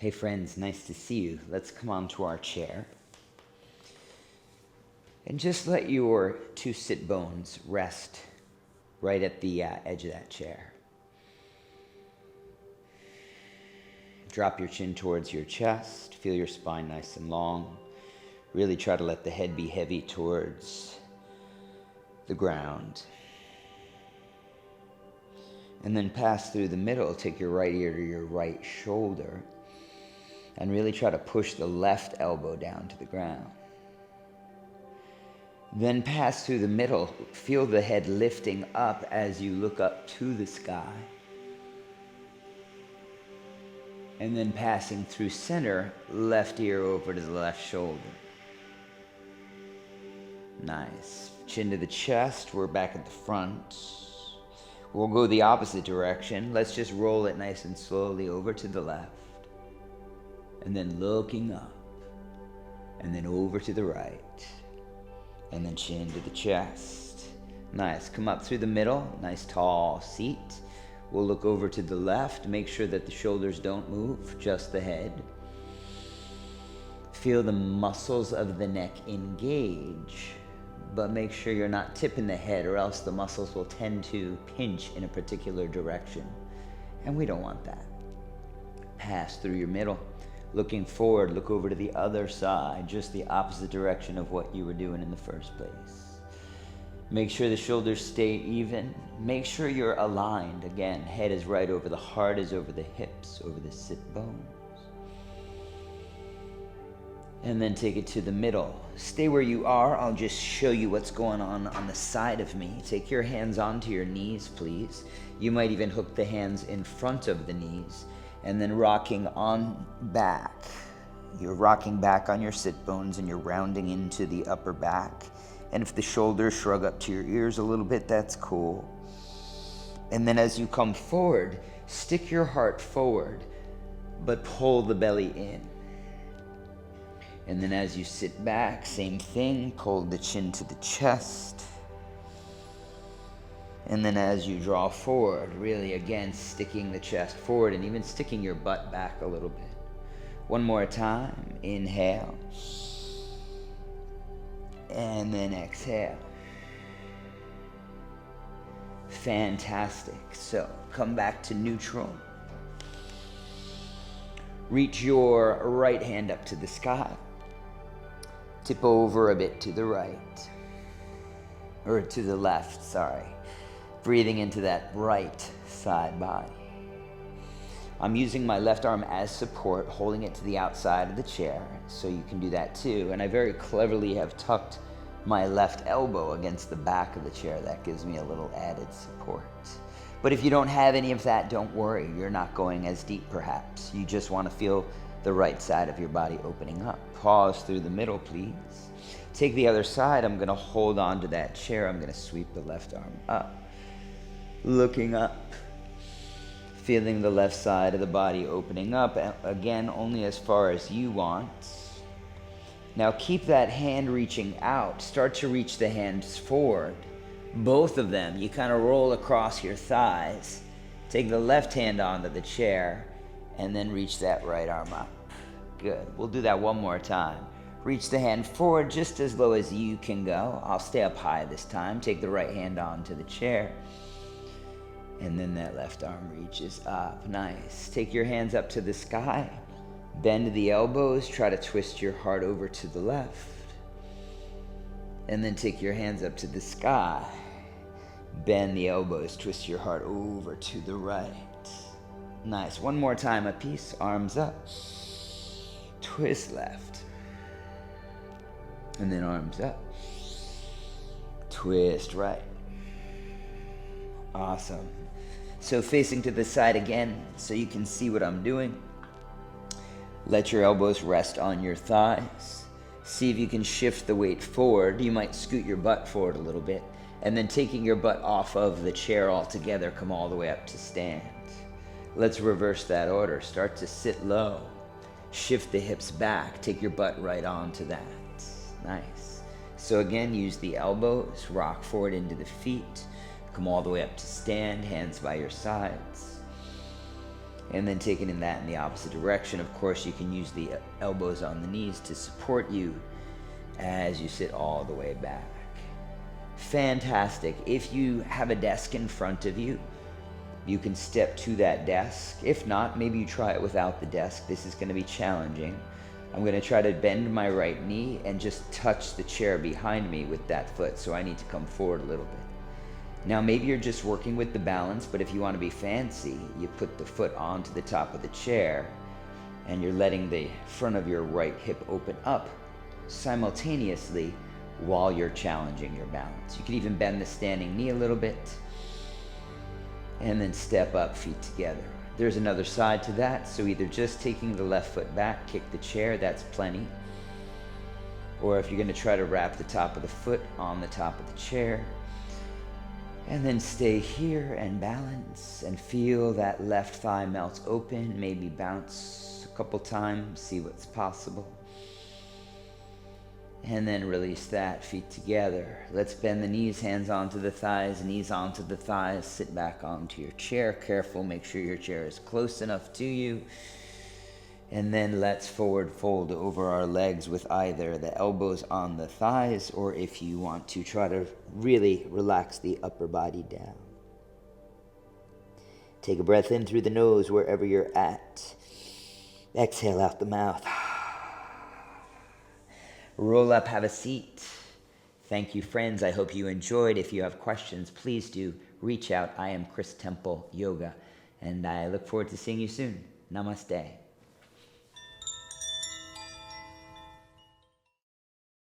Hey friends, nice to see you. Let's come on to our chair. And just let your two sit bones rest right at the edge of that chair. Drop your chin towards your chest. Feel your spine nice and long. Really try to let the head be heavy towards the ground. And then pass through the middle. Take your right ear to your right shoulder. And really try to push the left elbow down to the ground. Then pass through the middle. Feel the head lifting up as you look up to the sky. And then passing through center, left ear over to the left shoulder. Nice. Chin to the chest. We're back at the front. We'll go the opposite direction. Let's just roll it nice and slowly over to the left. And then looking up. And then over to the right. And then chin to the chest. Nice. Come up through the middle. Nice tall seat. We'll look over to the left. Make sure that the shoulders don't move, just the head. Feel the muscles of the neck engage. But make sure you're not tipping the head, or else the muscles will tend to pinch in a particular direction. And we don't want that. Pass through your middle. Looking forward, look over to the other side, just the opposite direction of what you were doing in the first place. Make sure the shoulders stay even. Make sure you're aligned. Again, head is right over the heart, is over the hips, over the sit bones. And then take it to the middle. Stay where you are. I'll just show you what's going on the side of me. Take your hands onto your knees, please. You might even hook the hands in front of the knees. And then rocking on back. You're rocking back on your sit bones and you're rounding into the upper back. And if the shoulders shrug up to your ears a little bit, that's cool. And then as you come forward, stick your heart forward, but pull the belly in. And then as you sit back, same thing, pull the chin to the chest. And then as you draw forward, really again sticking the chest forward and even sticking your butt back a little bit. One more time, inhale. And then exhale. Fantastic. So come back to neutral. Reach your right hand up to the sky. Tip over a bit to the right. Or to the left, sorry. Breathing into that right side body. I'm using my left arm as support, holding it to the outside of the chair, so you can do that too. And I very cleverly have tucked my left elbow against the back of the chair. That gives me a little added support. But if you don't have any of that, don't worry. You're not going as deep perhaps. You just want to feel the right side of your body opening up. Pause through the middle, please. Take the other side. I'm going to hold on to that chair. I'm going to sweep the left arm up. Looking up, feeling the left side of the body opening up, again, only as far as you want. Now keep that hand reaching out. Start to reach the hands forward. Both of them, you kind of roll across your thighs. Take the left hand onto the chair, and then reach that right arm up. Good. We'll do that one more time. Reach the hand forward just as low as you can go. I'll stay up high this time. Take the right hand onto the chair. And then that left arm reaches up. Nice. Take your hands up to the sky. Bend the elbows. Try to twist your heart over to the left. And then take your hands up to the sky. Bend the elbows. Twist your heart over to the right. Nice. One more time a piece. Arms up. Twist left. And then arms up. Twist right. Awesome. So facing to the side again so you can see what I'm doing. Let your elbows rest on your thighs. See if you can shift the weight forward. You might scoot your butt forward a little bit. And then taking your butt off of the chair altogether, come all the way up to stand. Let's reverse that order. Start to sit low. Shift the hips back. Take your butt right onto that. Nice. So again, use the elbows. Rock forward into the feet. Come all the way up to stand, hands by your sides. And then taking that in the opposite direction. Of course, you can use the elbows on the knees to support you as you sit all the way back. Fantastic. If you have a desk in front of you, you can step to that desk. If not, maybe you try it without the desk. This is going to be challenging. I'm going to try to bend my right knee and just touch the chair behind me with that foot. So I need to come forward a little bit. Now maybe you're just working with the balance, but if you want to be fancy, you put the foot onto the top of the chair and you're letting the front of your right hip open up simultaneously while you're challenging your balance. You can even bend the standing knee a little bit and then step up, feet together. There's another side to that, so either just taking the left foot back, kick the chair, that's plenty. Or if you're going to try to wrap the top of the foot on the top of the chair, and then stay here and balance and feel that left thigh melt open, maybe bounce a couple times, see what's possible. And then release that, feet together. Let's bend the knees, hands onto the thighs, knees onto the thighs. Sit back onto your chair. Careful, make sure your chair is close enough to you. And then let's forward fold over our legs with either the elbows on the thighs, or if you want to, try to really relax the upper body down. Take a breath in through the nose wherever you're at. Exhale out the mouth. Roll up, have a seat. Thank you, friends. I hope you enjoyed. If you have questions, please do reach out. I am Chris Temple Yoga, and I look forward to seeing you soon. Namaste.